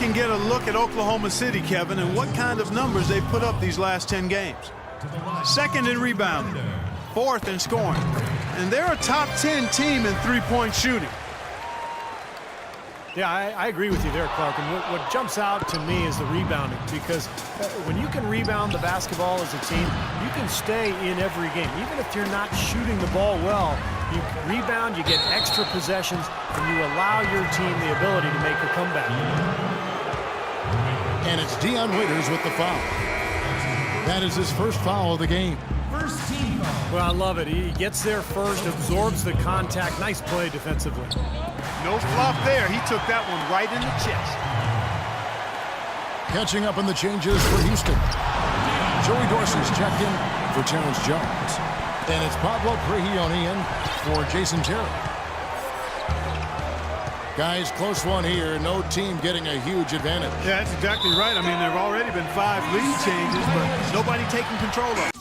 can get a look at Oklahoma City, Kevin, and what kind of numbers they've put up these last 10 games. Second in rebounding, fourth in scoring, and they're a top 10 team in three-point shooting. Yeah, I agree with you there, Clark. And what jumps out to me is the rebounding, because when you can rebound the basketball as a team, you can stay in every game. Even if you're not shooting the ball well, you rebound, you get extra possessions, and you allow your team the ability to make a comeback. And it's Dion Waiters with the foul. That is his first foul of the game. First team foul. Well, I love it. He gets there first, absorbs the contact. Nice play defensively. No fluff there. He took that one right in the chest. Catching up on the changes for Houston. Joey Dorsey's checked in for Terrence Jones. And it's Pablo Prigioni in for Jason Terry. Guys, close one here. No team getting a huge advantage. Yeah, that's exactly right. I mean, there have already been 5 lead changes, but nobody taking control of it.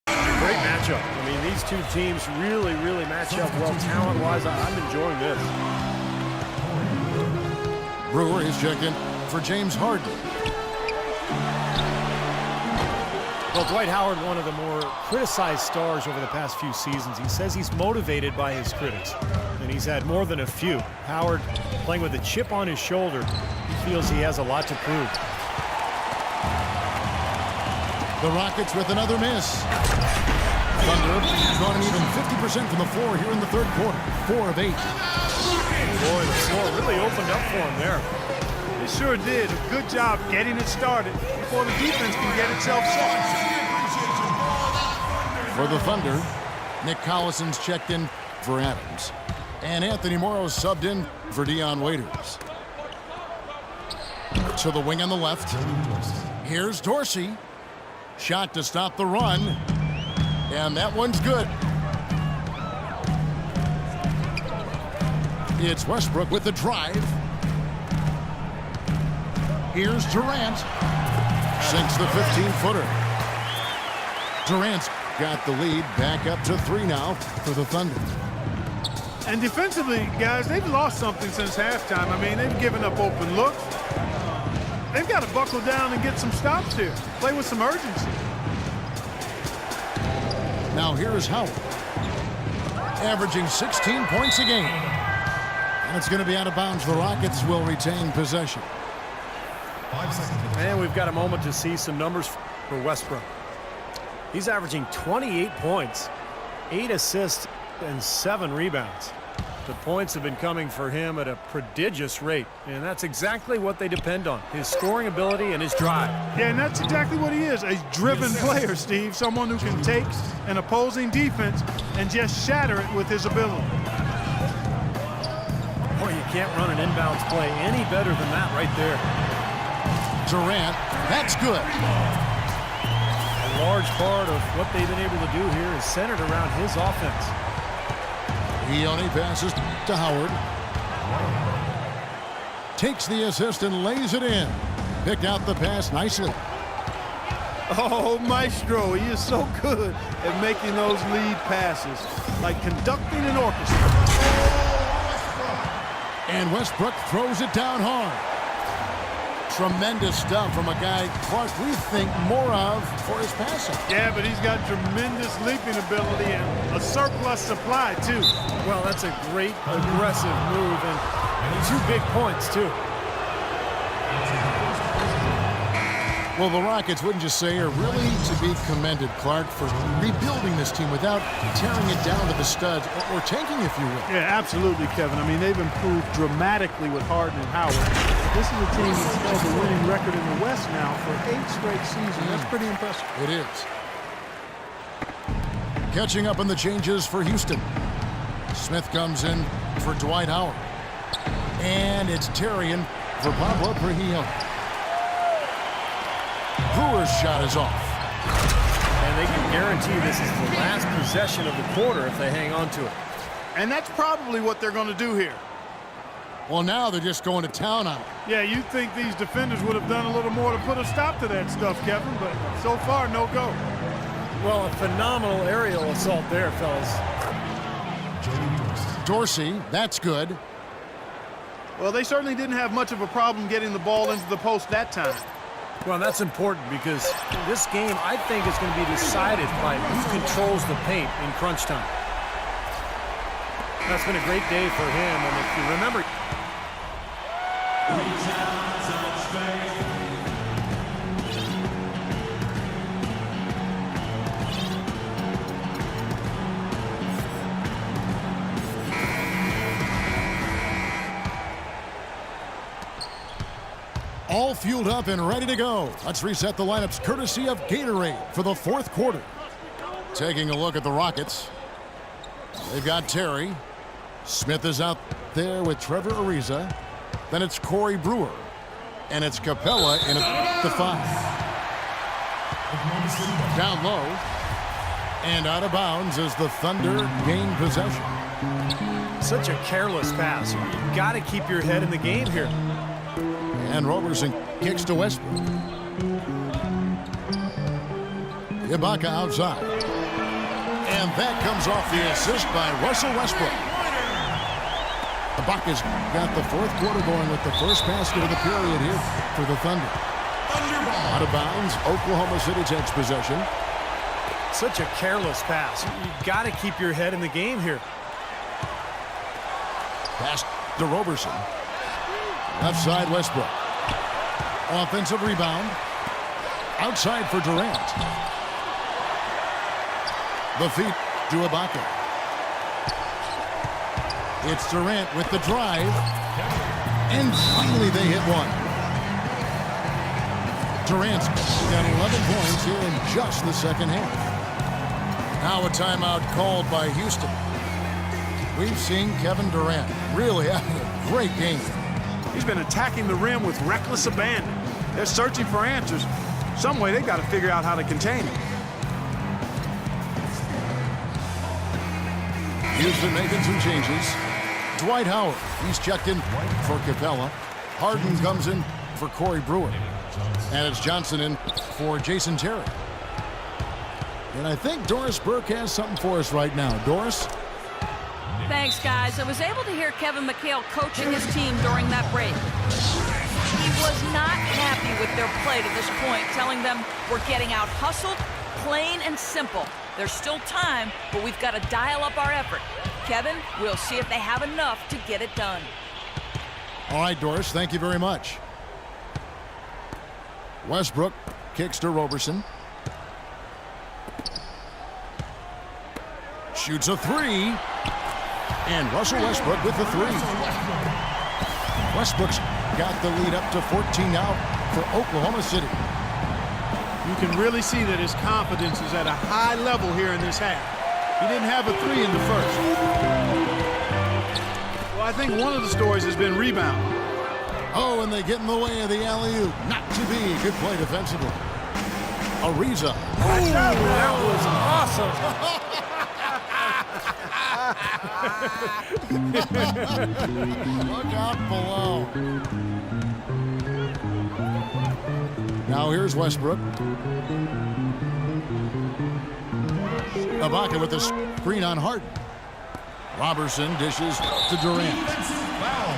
Great matchup. I mean, these two teams really match up well talent-wise. I'm enjoying this. Brewer is checked in for James Harden. Well, Dwight Howard, one of the more criticized stars over the past few seasons. He says he's motivated by his critics, and he's had more than a few. Howard, playing with a chip on his shoulder, he feels he has a lot to prove. The Rockets with another miss. Thunder gone even 50% from the floor here in the third quarter. 4 of 8. Boy, the floor really opened up for him there. It sure did. A good job getting it started before the defense can get itself set. For the Thunder, Nick Collison's checked in for Adams. And Anthony Morrow subbed in for Dion Waiters. To the wing on the left. Here's Dorsey. Shot to stop the run. And that one's good. It's Westbrook with the drive. Here's Durant. Sinks the 15-footer. Durant's got the lead back up to 3 now for the Thunder. And defensively, guys, they've lost something since halftime. I mean, they've given up open looks. They've got to buckle down and get some stops here. Play with some urgency. Now here's Howard. Averaging 16 points a game. And it's going to be out of bounds. The Rockets will retain possession. 5 seconds. And we've got a moment to see some numbers for Westbrook. He's averaging 28 points, 8 assists, and 7 rebounds. The points have been coming for him at a prodigious rate, and that's exactly what they depend on, his scoring ability and his drive. Yeah, and that's exactly what he is, a driven player, Steve. Someone who can take an opposing defense and just shatter it with his ability. Boy, you can't run an inbounds play any better than that right there. Durant, that's good. A large part of what they've been able to do here is centered around his offense. He only passes to Howard. Takes the assist and lays it in. Picked out the pass nicely. Oh, Maestro, he is so good at making those lead passes, like conducting an orchestra. And Westbrook throws it down hard. Tremendous stuff from a guy, Clark, we think more of for his passing. Yeah, but he's got tremendous leaping ability and a surplus supply, too. Well, that's a great aggressive move, and 2 big points, too. Well, the Rockets, wouldn't you say, are really to be commended, Clark, for rebuilding this team without tearing it down to the studs or tanking, if you will. Yeah, absolutely, Kevin. I mean, they've improved dramatically with Harden and Howard. This is a team that's held a winning record in the West now for 8 straight seasons. That's pretty impressive. It is. Catching up on the changes for Houston. Smith comes in for Dwight Howard. And it's Terry in for Pablo Prigioni. Brewer's shot is off. And they can guarantee this is the last possession of the quarter if they hang on to it. And that's probably what they're going to do here. Well, now they're just going to town on it. Yeah, you'd think these defenders would have done a little more to put a stop to that stuff, Kevin, but so far, no go. Well, a phenomenal aerial assault there, fellas. Dorsey, that's good. Well, they certainly didn't have much of a problem getting the ball into the post that time. Well, that's important because this game, I think, is going to be decided by who controls the paint in crunch time. That's been a great day for him, and if you remember... All fueled up and ready to go. Let's reset the lineups courtesy of Gatorade for the fourth quarter. Taking a look at the Rockets. They've got Terry. Smith is out there with Trevor Ariza. Then it's Corey Brewer. And it's Capella in at the 5. Down low. And out of bounds as the Thunder gain possession. Such a careless pass. You've got to keep your head in the game here. And Roberson kicks to Westbrook. Ibaka outside. And that comes off the assist by Russell Westbrook. Ibaka's got the fourth quarter going with the first basket of the period here for the Thunder. Out of bounds, Oklahoma City takes possession. Such a careless pass. You've got to keep your head in the game here. Pass to Roberson. Left side, Westbrook. Offensive rebound. Outside for Durant. The feed to Ibaka. It's Durant with the drive. And finally they hit one. Durant's got 11 points here in just the second half. Now a timeout called by Houston. We've seen Kevin Durant really having a great game. He's been attacking the rim with reckless abandon. They're searching for answers. Some way they've got to figure out how to contain him. Houston making some changes. Dwight Howard, he's checked in for Capella. Harden comes in for Corey Brewer. And it's Johnson in for Jason Terry. And I think Doris Burke has something for us right now. Doris? Thanks, guys. I was able to hear Kevin McHale coaching his team during that break. He was not happy with their play to this point, telling them we're getting out hustled, plain and simple. There's still time, but we've got to dial up our effort. Kevin, we'll see if they have enough to get it done. All right, Doris, thank you very much. Westbrook kicks to Roberson. Shoots a three. And Russell Westbrook with the three. Westbrook's got the lead up to 14 now for Oklahoma City. You can really see that his confidence is at a high level here in this half. He didn't have a three in the first. Well, I think one of the stories has been rebound. Oh, and they get in the way of the alley-oop. Not to be. Good play defensively. Ariza. That was awesome. Look out below. Now here's Westbrook. Ibaka with the screen on Harden. Roberson dishes to Durant. Foul.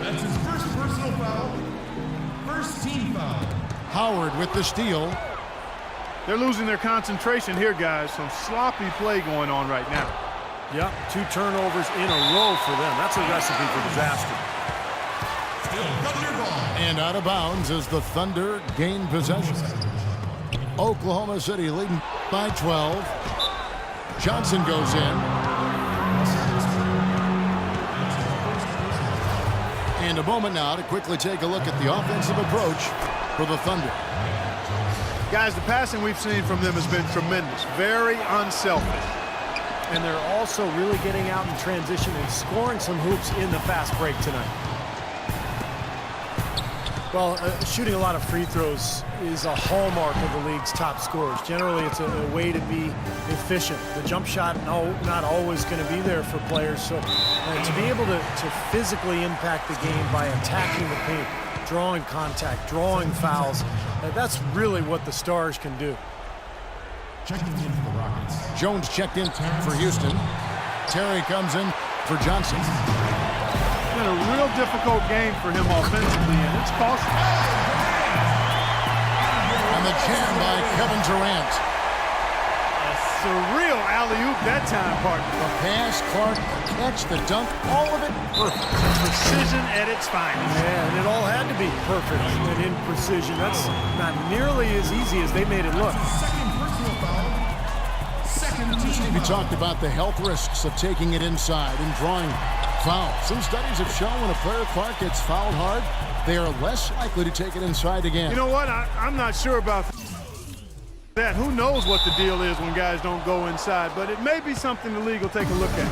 That's his first personal foul. First team foul. Howard with the steal. They're losing their concentration here, guys. Some sloppy play going on right now. Yep, 2 turnovers in a row for them. That's a recipe for disaster. Still Thunder ball. And out of bounds as the Thunder gain possession. Oklahoma City leading by 12. Johnson goes in. And a moment now to quickly take a look at the offensive approach for the Thunder. Guys, the passing we've seen from them has been tremendous. Very unselfish. And they're also really getting out in transition and scoring some hoops in the fast break tonight. Well, shooting a lot of free throws is a hallmark of the league's top scorers. Generally, it's a way to be efficient. The jump shot, no, not always going to be there for players. So to be able to physically impact the game by attacking the paint, drawing contact, drawing fouls, That's really what the Stars can do. Checking in for the Rockets. Jones checked in for Houston. Terry comes in for Johnson. It's been a real difficult game for him offensively, and it's costing. And the jam by Kevin Durant. Surreal alley-oop that time, partner. The pass, Clark, the catch, the dunk, all of it perfect. Precision at its finest. Yeah, and it all had to be perfect and in precision. That's not nearly as easy as they made it look. Second personal foul. Second team We foul. talked about the health risks of taking it inside and drawing fouls. Some studies have shown when a player, Clark, gets fouled hard, they are less likely to take it inside again. You know what? I'm not sure about that. Who knows what the deal is when guys don't go inside, but it may be something the league will take a look at.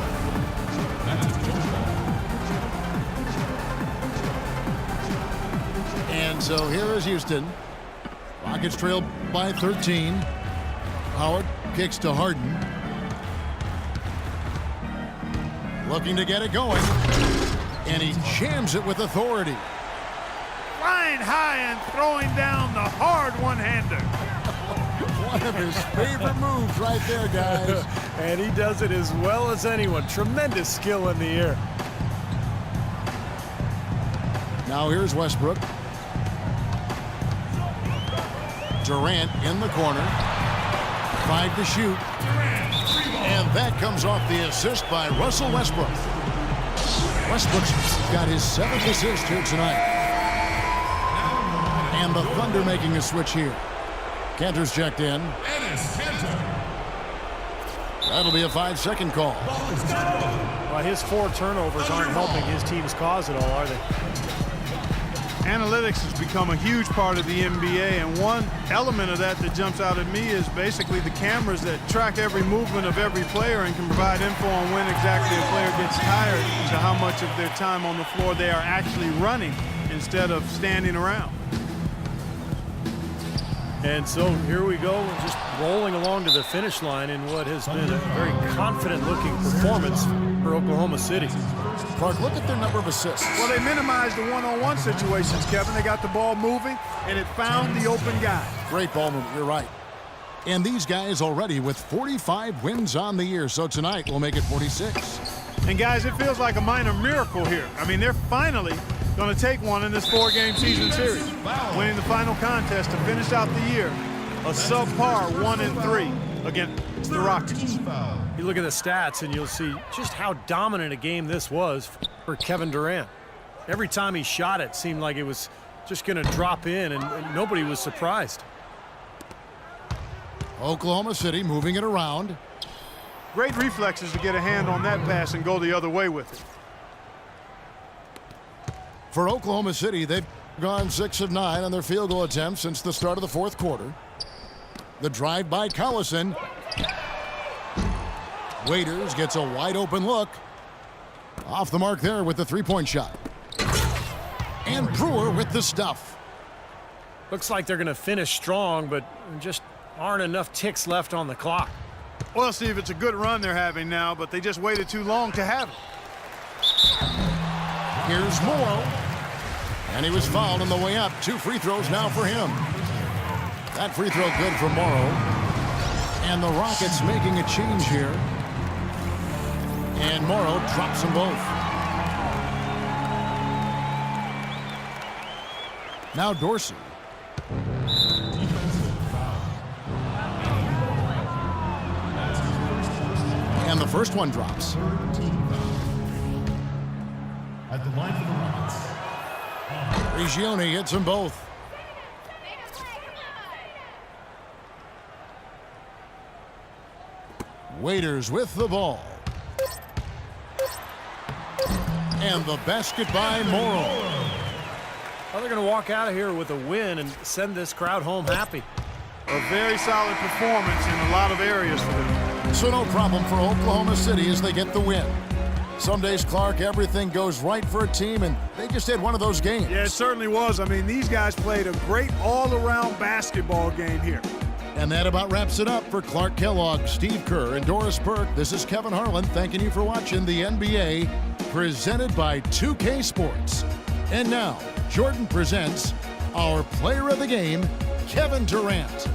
And so here is Houston. Rockets trail by 13. Howard kicks to Harden. Looking to get it going. And he jams it with authority. Flying high and throwing down the hard one-hander. One of his favorite moves right there, guys. And he does it as well as anyone. Tremendous skill in the air. Now here's Westbrook. Durant in the corner. 5 to shoot. And that comes off the assist by Russell Westbrook. Westbrook's got his 7th assist here tonight. And the Thunder making a switch here. Kanter's checked in. That'll be a 5-second call. Well, his 4 turnovers aren't helping his team's cause at all, are they? Analytics has become a huge part of the NBA, and one element of that jumps out at me is basically the cameras that track every movement of every player and can provide info on when exactly a player gets tired to how much of their time on the floor they are actually running instead of standing around. And so here we go, just rolling along to the finish line in what has been a very confident-looking performance for Oklahoma City. Clark, look at their number of assists. Well, they minimized the one-on-one situations, Kevin. They got the ball moving, and it found the open guy. Great ball movement, you're right. And these guys already with 45 wins on the year, so tonight we'll make it 46. And guys, it feels like a minor miracle here. I mean, they're finally going to take one in this 4-game season series, winning the final contest to finish out the year a subpar 1-3 against the Rockets. You look at the stats and you'll see just how dominant a game this was for Kevin Durant. Every time he shot it seemed like it was just going to drop in, and nobody was surprised. Oklahoma City moving it around. Great reflexes to get a hand on that pass and go the other way with it. For Oklahoma City, they've gone 6 of 9 on their field goal attempts since the start of the 4th quarter. The drive by Collison. Waiters gets a wide open look. Off the mark there with the 3-point shot. And Brewer with the stuff. Looks like they're going to finish strong, but just aren't enough ticks left on the clock. Well, Steve, it's a good run they're having now, but they just waited too long to have it. Here's Morrow. And he was fouled on the way up. 2 free throws now for him. That free throw good for Morrow. And the Rockets making a change here. And Morrow drops them both. Now Dorsey. And the first one drops. At the line for the Rockets. Regione hits them both. Waiters with the ball. And the basket by Morrow. Well, they're going to walk out of here with a win and send this crowd home happy. A very solid performance in a lot of areas for them. So no problem for Oklahoma City as they get the win. Some days, Clark, everything goes right for a team, and they just had one of those games. Yeah, it certainly was. I mean, these guys played a great all-around basketball game here. And that about wraps it up for Clark Kellogg, Steve Kerr, and Doris Burke. This is Kevin Harlan thanking you for watching the NBA, presented by 2K Sports. And now, Jordan presents our player of the game, Kevin Durant.